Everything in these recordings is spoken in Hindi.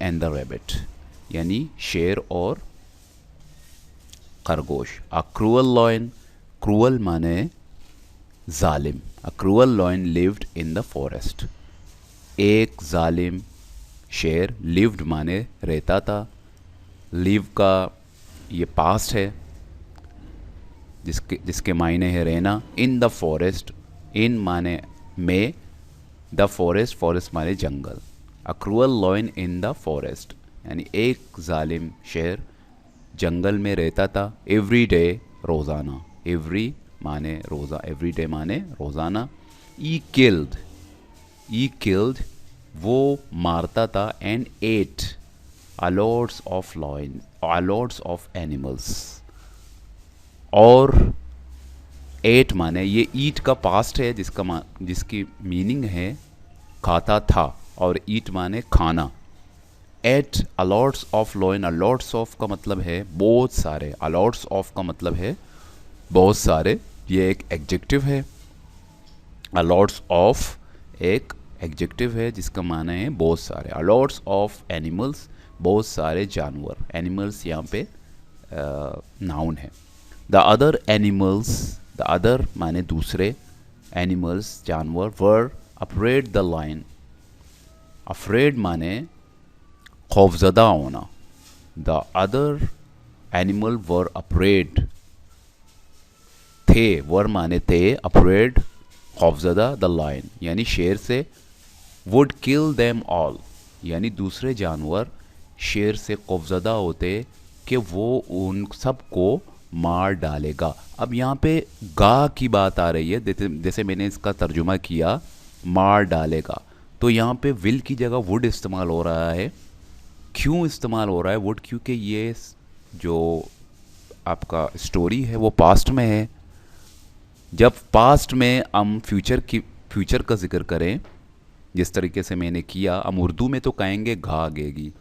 एंड द रैबिट, यानी शेर और खरगोश। अ क्रूअल लॉयन, क्रूअल माने जालिम, अ cruel lion lived in the forest. एक जालिम शेर, लिव्ड माने रहता था, लिव का ये पास्ट है जिसके जिसके मायने है रहना। इन द फॉरेस्ट, इन माने में, द फॉरेस्ट, फॉरेस्ट माने जंगल। A cruel lion in the forest, यानी एक जालिम शेर जंगल में रहता था। एवरी डे, रोज़ाना, एवरी माने रोज़ा, एवरी डे माने रोज़ाना। ई किल्ड, ई किल्ड वो मारता था। And ate a lots of lion, a lots of animals. और एट माने, ये ईट का पास्ट है जिसकी मीनिंग है खाता था, और ईट माने खाना। Ate a lots of lion, a lots of का मतलब है बहुत सारे, अलॉट्स ऑफ का मतलब है बहुत सारे, ये एक एडजेक्टिव है। अलॉट्स ऑफ एक एडजेक्टिव है जिसका माना है बहुत सारे। अलॉट्स ऑफ एनिमल्स, बहुत सारे जानवर, एनिमल्स यहाँ पे नाउन है। The other animals, the other माने दूसरे, एनिमल्स जानवर, वर अफ्रेड द लायन। अफ्रेड माने खौफजदा होना। The other animal were afraid, थे, वर माने थे, अफ्रेड खौफजदा द लायन, यानी शेर से। वुड किल देम ऑल, यानी दूसरे जानवर शेर से खौफजदा होते कि वो उन सबको मार डालेगा। अब यहाँ पे गा की बात आ रही है, जैसे मैंने इसका तर्जुमा किया मार डालेगा, तो यहाँ पे विल की जगह वुड इस्तेमाल हो रहा है। क्यों इस्तेमाल हो रहा है वुड? क्योंकि ये जो आपका स्टोरी है वो पास्ट में है। जब पास्ट में हम फ्यूचर का जिक्र करें, जिस तरीके से मैंने किया, हम उर्दू में तो कहेंगे घा गेगी,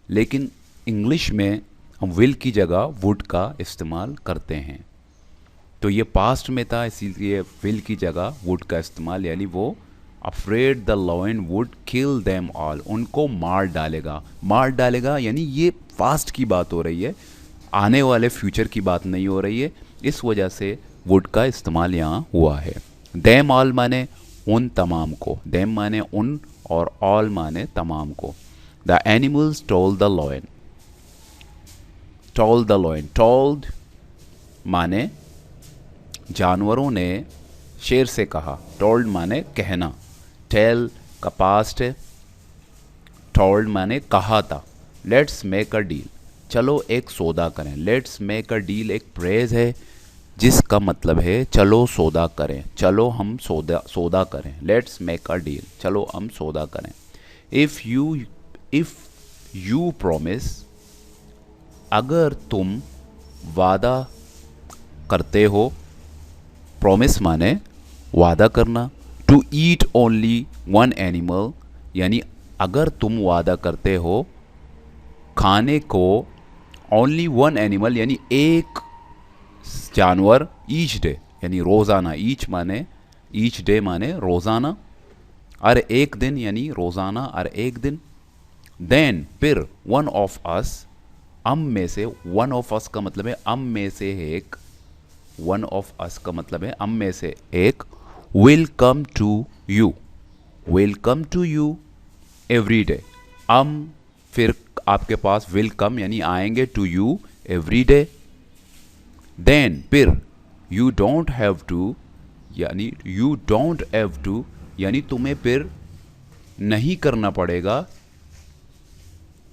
लेकिन इंग्लिश में हम विल की जगह वुड का इस्तेमाल करते हैं। तो ये पास्ट में था, इसीलिए विल की जगह वुड का इस्तेमाल, यानी वो afraid the lion would kill them all, उनको मार डालेगा। मार डालेगा यानी ये पास्ट की बात हो रही है, आने वाले फ्यूचर की बात नहीं हो रही है, इस वजह से वुड का इस्तेमाल यहाँ हुआ है। देम ऑल माने उन तमाम को, देम माने उन और ऑल माने तमाम को। The animals told the lion, told the lion, told माने जानवरों ने शेर से कहा, टोल्ड माने कहना, टेल का पास्ट है, टोल्ड माने कहा था। लेट्स मेक अ डील, चलो एक सौदा करें। लेट्स मेक अ डील एक फ्रेज है जिसका मतलब है चलो सौदा करें, चलो हम सौदा करें। लेट्स मेक अ डील, चलो हम सौदा करें। इफ़ यू प्रॉमिस, अगर तुम वादा करते हो, प्रॉमिस माने वादा करना। To eat only one animal, यानी अगर तुम वादा करते हो खाने को ओनली वन एनिमल, यानी एक जानवर, ईच डे यानी रोज़ाना, ईच माने ईच डे माने रोज़ाना, और एक दिन यानी रोज़ाना और एक दिन। देन फिर वन ऑफ अस, हम में से, वन ऑफ अस का मतलब है हम में से एक, वन ऑफ अस का मतलब है हम में से एक, will come to you, will come to you every day, हम फिर आपके पास विल कम यानी आएंगे, to you every day. Then फिर यू डोंट हैव टू, यानी यू डोंट हैव टू यानी तुम्हें फिर नहीं करना पड़ेगा,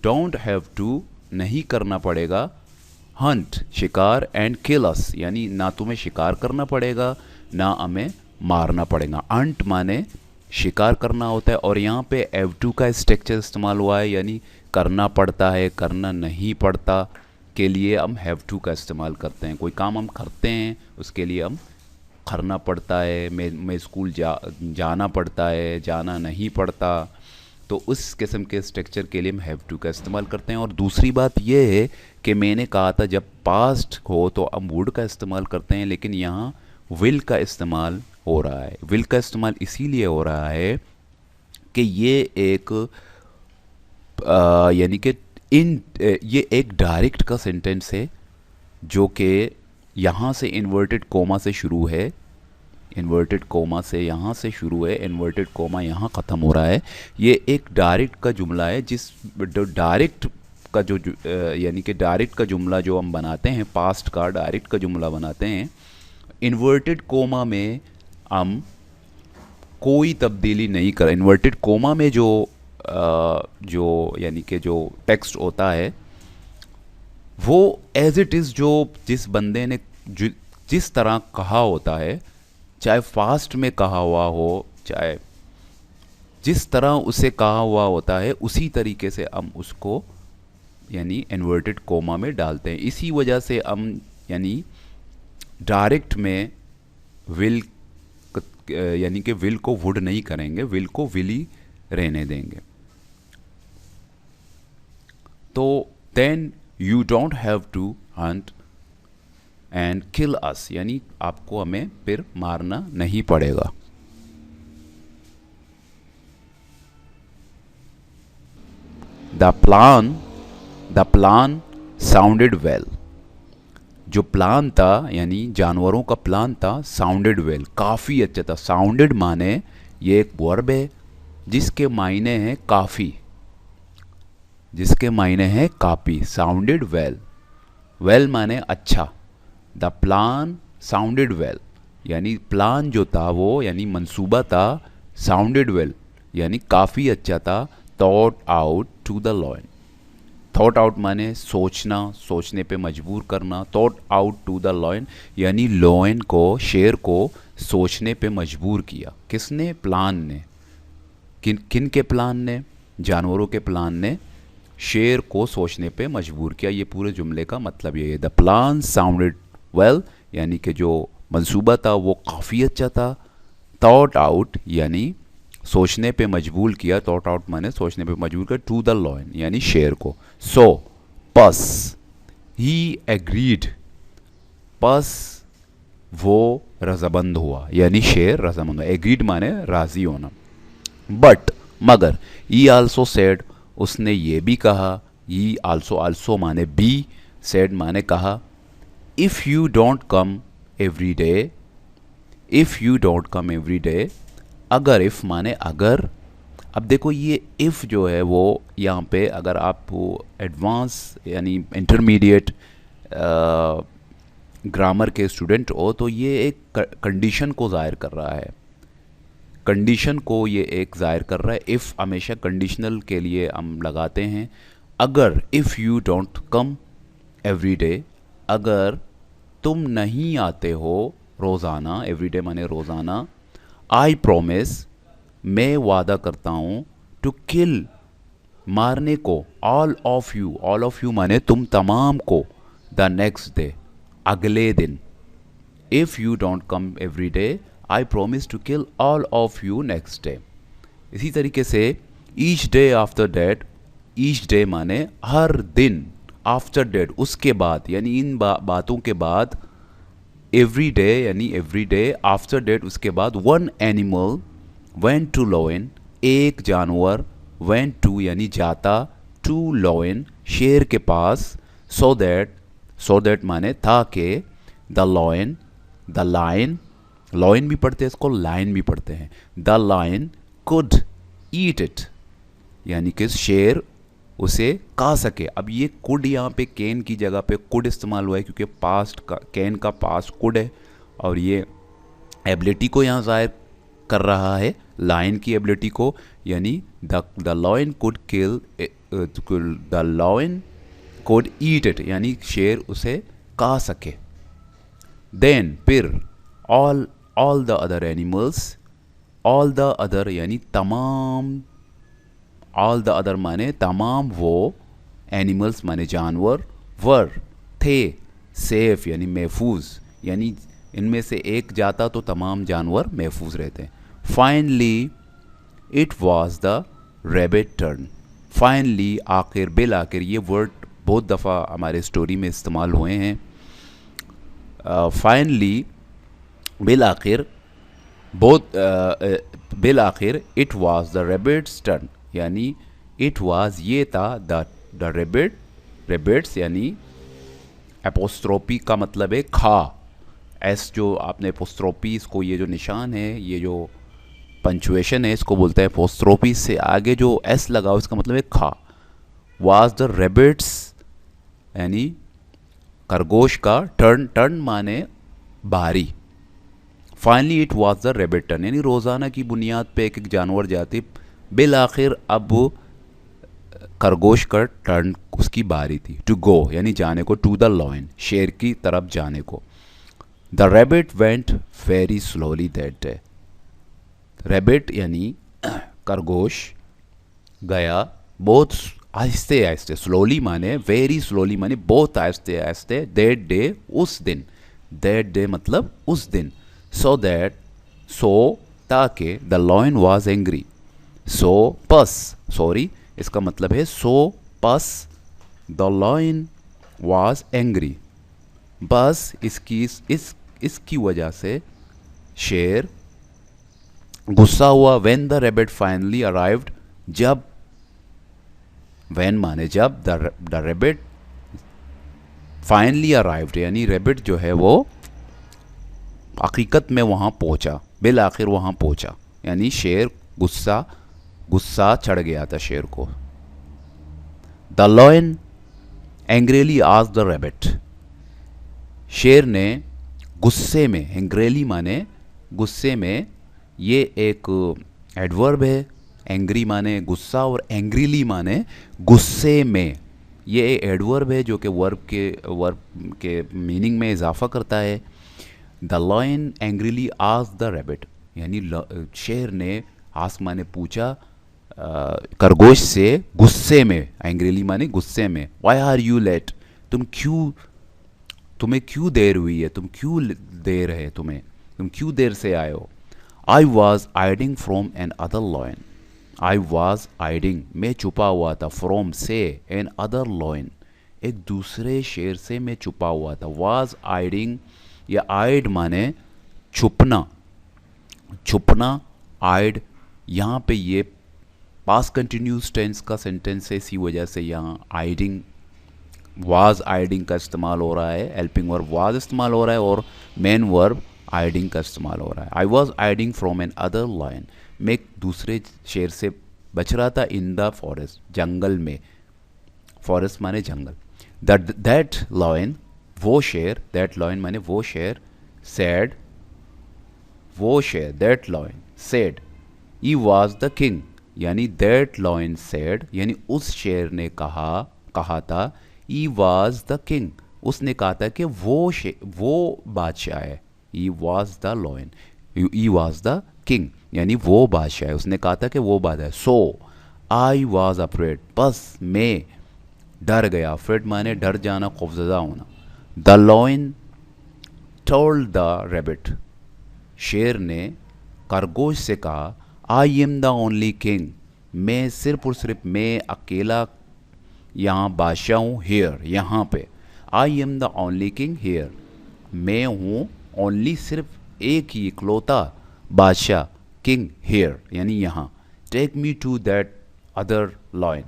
डोंट हैव टू नहीं करना पड़ेगा, हंट शिकार, एंड किल अस यानी ना तुम्हें शिकार करना पड़ेगा ना हमें मारना पड़ेगा। हंट माने शिकार करना होता है, और यहाँ पे हैव टू का स्ट्रक्चर इस्तेमाल हुआ है, यानी करना पड़ता है, करना नहीं पड़ता के लिए हम हैव टू का इस्तेमाल करते हैं। कोई काम हम करते हैं उसके लिए हम करना पड़ता है, मैं स्कूल जाना पड़ता है, जाना नहीं पड़ता, तो उस किस्म के स्ट्रक्चर के लिए हम हैव टू का इस्तेमाल करते हैं। और दूसरी बात यह है कि मैंने कहा था जब पास्ट हो तो हम वुड का इस्तेमाल करते हैं, लेकिन यहाँ विल का इस्तेमाल हो रहा है। विल का इस्तेमाल इसीलिए हो रहा है कि ये एक यानी कि ये एक डायरेक्ट का सेंटेंस है जो कि यहाँ से इन्वर्टेड कोमा से शुरू है, इन्वर्टेड कोमा से यहाँ से शुरू है, इन्वर्टेड कोमा यहाँ ख़त्म हो रहा है। ये एक डायरेक्ट का जुमला है, जिस डायरेक्ट का जो यानी कि डायरेक्ट का जुमला जो हम बनाते हैं, पास्ट का डायरेक्ट का जुमला बनाते हैं, इन्वर्टेड कोमा में हम कोई तब्दीली नहीं कर। इन्वर्टेड कोमा में जो यानी कि जो टेक्स्ट होता है वो एज इट इज़, जो जिस बंदे ने जिस तरह कहा होता है, चाहे फास्ट में कहा हुआ हो, चाहे जिस तरह उसे कहा हुआ होता है, उसी तरीके से हम उसको यानी इन्वर्टेड कोमा में डालते हैं। इसी वजह से हम यानी डायरेक्ट में विल यानी कि विल को वुड नहीं करेंगे, विल को विल ही रहने देंगे। तो then you don't have to hunt and kill us, यानी आपको हमें फिर मारना नहीं पड़ेगा। द प्लान साउंडेड वेल, जो प्लान था यानी जानवरों का प्लान था, साउंडेड वेल काफ़ी अच्छा था। साउंडेड माने ये एक वर्ब है जिसके मायने हैं काफ़ी, जिसके मायने हैं काफ़ी। साउंडेड वेल, वेल माने अच्छा। द प्लान साउंडेड वेल यानी प्लान जो था वो यानी मंसूबा था, साउंडेड वेल यानी काफ़ी अच्छा था। Thought out to the lion, thought out माने सोचना, सोचने पे मजबूर करना। Thought out to the lion यानी लॉयन को, शेर को सोचने पे मजबूर किया। किसने? प्लान ने। किन के प्लान ने? जानवरों के प्लान ने शेर को सोचने पे मजबूर किया। ये पूरे जुमले का मतलब ये है। द प्लान साउंडेड वेल यानी कि जो मंसूबा था वो काफ़ी अच्छा था। थॉट आउट यानी सोचने पे मजबूर किया। थॉट आउट माने सोचने पे मजबूर किया। टू द लॉयन यानी शेर को। सो पस ही एग्रीड, पस वो रजामंद हुआ यानी शेर रजामंद हुआ। एग्रीड माने राजी होना। बट मगर, ही आल्सो सेड उसने ये भी कहा। ही आल्सो, आल्सो माने बी, सेड माने कहा। If you don't come every day, if you don't come every day, अगर, इफ़ माने अगर। अब देखो ये इफ़ जो है वो यहाँ पे अगर आप एडवांस यानी इंटरमीडिएट ग्रामर के स्टूडेंट हो तो ये एक कंडीशन को ज़ाहिर कर रहा है, कंडीशन को ये एक ज़ाहिर कर रहा है। इफ़ हमेशा कंडीशनल के लिए हम लगाते हैं। अगर, if you don't come every day, अगर तुम नहीं आते हो रोज़ाना, एवरी डे माने रोज़ाना। आई प्रोमिस, मैं वादा करता हूँ। टू किल, मारने को। All of you, all of you माने तुम तमाम को। द नेक्स्ट डे, अगले दिन। If you don't come every day, I promise to kill all of you next day. इसी तरीके से each day after that, each day माने हर दिन, आफ्टर डेट उसके बाद यानी इन बातों के बाद। एवरी डे यानी एवरी डे, आफ्टर डेट उसके बाद। One animal went to lion, एक जानवर। वेंट टू यानी जाता, टू लॉयन शेर के पास। सो दैट, सो दैट माने था कि, the lion, the lion, lion भी पढ़ते हैं इसको, लाइन भी पढ़ते हैं। The lion could eat it यानी कि शेर उसे खा सके। अब ये कुड यहाँ पे कैन की जगह पे कुड इस्तेमाल हुआ है क्योंकि पास्ट का, कैन का पास्ट कुड है और ये एबिलिटी को यहाँ ज़ाहिर कर रहा है, लायन की एबिलिटी को। यानी the lion could kill, the lion could eat it यानी शेर उसे खा सके। देन फिर, all the other animals, all the other यानी तमाम, ऑल द अदर माने तमाम वो, एनिमल्स माने जानवर, वर थे, सेफ यानी महफूज, यानी इनमें से एक जाता तो तमाम जानवर महफूज रहते हैं। Finally it was the rabbit turn, finally आखिर, बिल आखिर, ये वर्ड बहुत दफ़ा हमारे स्टोरी में इस्तेमाल हुए हैं। फाइनली बिल आखिर, बहुत बिल आखिर, it was the rabbits turn यानी इट वाज ये था द रेबिट्स यानी एपोस्ट्रोपी का मतलब है खा, एस जो आपने एपोस्ट्रोपी, इसको ये जो निशान है, ये जो पंचुएशन है, इसको बोलते हैं एपोस्ट्रोपी। से आगे जो एस लगाओ इसका मतलब है खा। वाज द रेबिट्स यानी खरगोश का टर्न माने बारी। Finally it was the rebate turn यानी रोज़ाना की बुनियाद पे एक एक जानवर जाती, बिल आखिर अब खरगोश का टर्न, उसकी बारी थी। टू गो यानी जाने को, टू द लॉयन शेर की तरफ जाने को। The rebate went very slowly that day. Rebate यानी खरगोश गया बहुत आहिस्ते आहिस्ते, स्लोली माने वेरी स्लोली माने बहुत आहिस्ते आहिस्ते, दैट डे उस दिन, दैट डे मतलब उस दिन। सो ताकि द लॉयन वाज एंग्री, सो पस सॉरी इसका मतलब है सो पस द लॉयन वाज एंग्री, बस इसकी वजह से शेर गुस्सा हुआ। When the rebate finally arrived, जब, व्हेन माने जब, द रेबिट फाइनली अराइव्ड यानी रेबिट जो है वो हकीकत में वहाँ पहुँचा, बिल आखिर वहाँ पहुँचा, यानी शेर गुस्सा चढ़ गया था शेर को। The lion angrily asked the rabbit, शेर ने गुस्से में, एंग्रेली माने गुस्से में, ये एक एडवर्ब है, एंग्री माने गुस्सा और एंग्रीली माने गुस्से में। ये एडवर्ब है जो कि वर्ब के मीनिंग में इजाफा करता है। The lion angrily asked the rebate यानी शेर ने, आस्क माने पूछा, खरगोश से गुस्से में, एंग्रीली माने गुस्से में। व्हाई आर यू लेट, तुम्हें क्यों देर हुई है, तुम क्यों देर है, तुम क्यों देर से आए हो। I was hiding from another lion, I was hiding मैं छुपा हुआ था, फ्रॉम से, एन अदर लॉयन एक दूसरे शेर से मैं छुपा हुआ था। वॉज हाइडिंग या आइड माने छुपना, आइड, यहाँ पे ये पास्ट कंटिन्यूस टेंस का सेंटेंस है, इसी वजह से यहाँ हाइडिंग, वाज हाइडिंग का इस्तेमाल हो रहा है, हेल्पिंग वर्ब वाज इस्तेमाल हो रहा है और मेन वर्ब हाइडिंग का इस्तेमाल हो रहा है। I was hiding from another lion, मैं एक दूसरे शेर से बच रहा था, इन द फॉरेस्ट जंगल में, फॉरेस्ट माने जंगल। दैट लायन वो शेर, दैट लायन माने वो शेर, सैड वो शेर, that lion said he was the king यानी दैट लायन सेड यानी उस शेर ने कहा था, ही वॉज द किंग उसने कहा था कि वो बादशाह है, he was the lion, he was the king यानी वो बादशाह है, उसने कहा था कि वो बादशाह है। सो आई वॉज अफ्रेड बस मैं डर गया, अफ्रेड माने डर जाना, खौफजदा होना। The lion told the rabbit शेर ने खरगोश से कहा, I am the only king मैं सिर्फ और सिर्फ मैं अकेला यहाँ बादशाह हूँ, हेयर यहाँ पे, I am the only king here मैं हूँ ओनली सिर्फ एक ही इकलौता बादशाह, किंग हेयर यानी यहाँ। Take me to that other lion,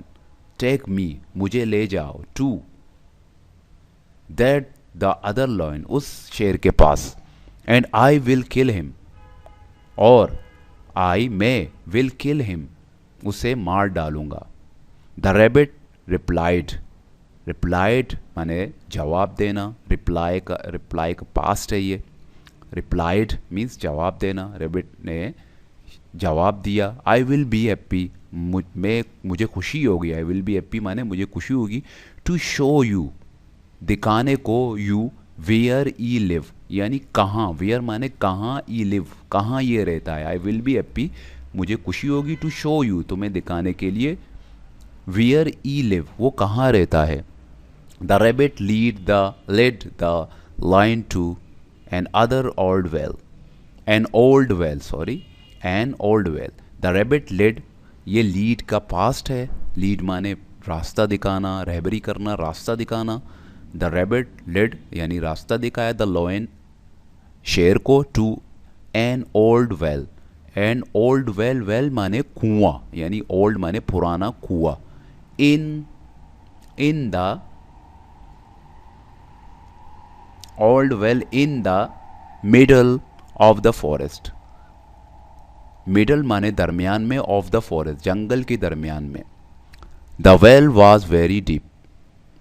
take me मुझे ले जाओ, to that the other lion उस शेर के पास, and I will kill him और मैं विल किल हिम उसे मार डालूंगा। द रेबिट रिप्लाइड माने जवाब देना, रिप्लाई का पास्ट है ये, रिप्लाइड मीन्स जवाब देना, रेबिट ने जवाब दिया। आई विल बी हैप्पी मुझे खुशी होगी, आई विल बी हैप्पी माने मुझे खुशी होगी, टू शो यू दिखाने को, यू वेयर ई लिव यानी कहाँ, वेयर माने कहाँ, ई लिव कहाँ ये रहता है। आई विल बी हैप्पी मुझे खुशी होगी, टू शो यू तुम्हें दिखाने के लिए, वेयर ई लिव वो कहाँ रहता है। The rabbit led the lion to an old well. The rabbit led ये लीड का पास्ट है, लीड माने रास्ता दिखाना, रहबरी करना, रास्ता दिखाना। द रेबिट लेड यानी रास्ता दिखाया द लायन शेर को, to an old well, an old well, well माने कुआं, यानी ओल्ड माने पुराना कुआं। In the old well in the middle of the forest. Middle माने दरमियान में, ऑफ द फॉरेस्ट जंगल के दरमियान में। The well was very deep,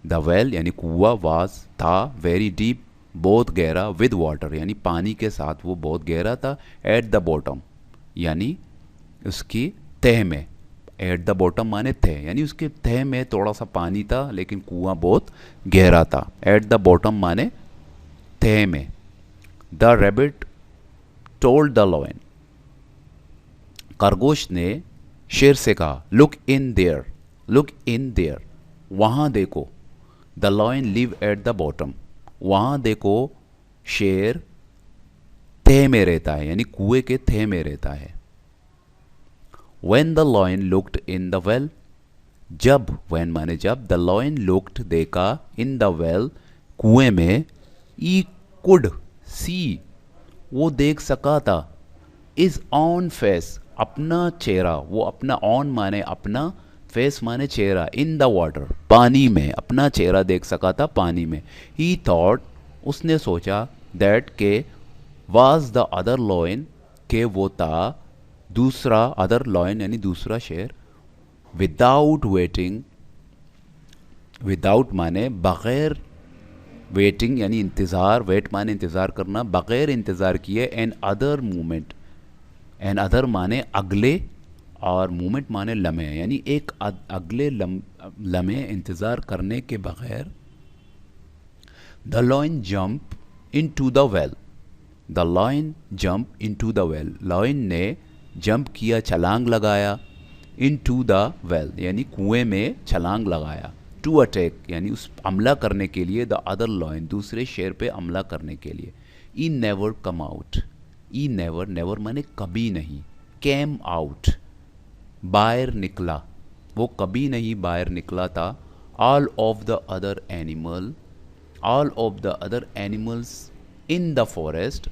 the well यानी कुआं, वाज था, वेरी डीप बहुत गहरा, विद वाटर यानी पानी के साथ वो बहुत गहरा था, एट द बॉटम यानी उसकी तह में, एट द बॉटम माने तह यानी उसके तह में थोड़ा सा पानी था लेकिन कुआं बहुत गहरा था, एट द बॉटम माने तह में। The rabbit told the lion, खरगोश ने शेर से कहा, look in their, look in their वहाँ देखो, the lion live at the bottom वहाँ देखो शेर तह में रहता है यानी कुएं के तह में रहता है। When the lion looked in the well, जब, when माने जब, the lion looked देखा, in the well कुएं में, he could see वो देख सका था, his own face अपना चेहरा, वो अपना on माने अपना, फेस माने चेहरा, इन द वाटर पानी में, अपना चेहरा देख सका था पानी में। ही थॉट उसने सोचा, दैट के वाज द अदर लॉयन के वो था दूसरा, अदर लॉयन यानी दूसरा शेर। विदाउट वेटिंग, विदाउट माने बग़ैर, वेटिंग यानी इंतज़ार, वेट माने इंतज़ार करना, बग़ैर इंतज़ार किए, another movement, another माने अगले और मूवमेंट माने लम्हे यानी एक अगले लम्हे इंतज़ार करने के बगैर। The lion jump into the well, the lion jump into the well lion ने जंप किया, छलांग लगाया, इन टू द वेल यानी कुएं में छलांग लगाया, टू अटैक यानी उस हमला करने के लिए, द अदर लॉयन दूसरे शेर पे हमला करने के लिए। ई नेवर कम आउट, ई नेवर, नेवर माने कभी नहीं, कैम आउट बाहर निकला, वो कभी नहीं बाहर निकला था। All of the other animal, all of the other animals in the forest,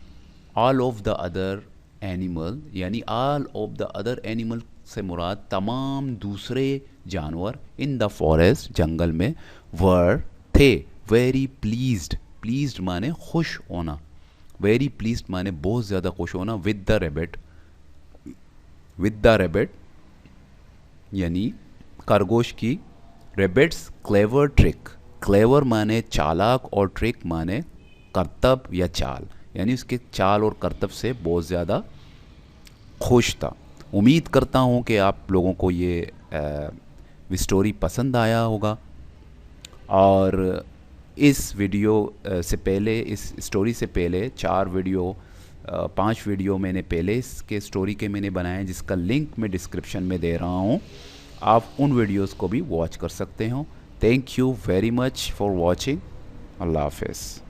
all of the other animal यानी all of the other animal से मुराद तमाम दूसरे जानवर, इन द फॉरेस्ट जंगल में, वर थे, वेरी प्लीज्ड, प्लीज्ड माने खुश होना, वेरी प्लीज्ड माने बहुत ज़्यादा खुश होना, with the rabbit, with the rabbit यानी खरगोश की, रैबिट्स क्लेवर ट्रिक, क्लेवर माने चालाक और ट्रिक माने करतब या चाल, यानी उसके चाल और करतब से बहुत ज़्यादा खुश था। उम्मीद करता हूँ कि आप लोगों को ये स्टोरी पसंद आया होगा, और इस वीडियो से पहले, इस स्टोरी से पहले 5 वीडियो मैंने पहले इसके स्टोरी के मैंने बनाए, जिसका लिंक मैं डिस्क्रिप्शन में दे रहा हूँ, आप उन वीडियोस को भी वॉच कर सकते हो। Thank you very much for watching. अल्लाह हाफ़िज़।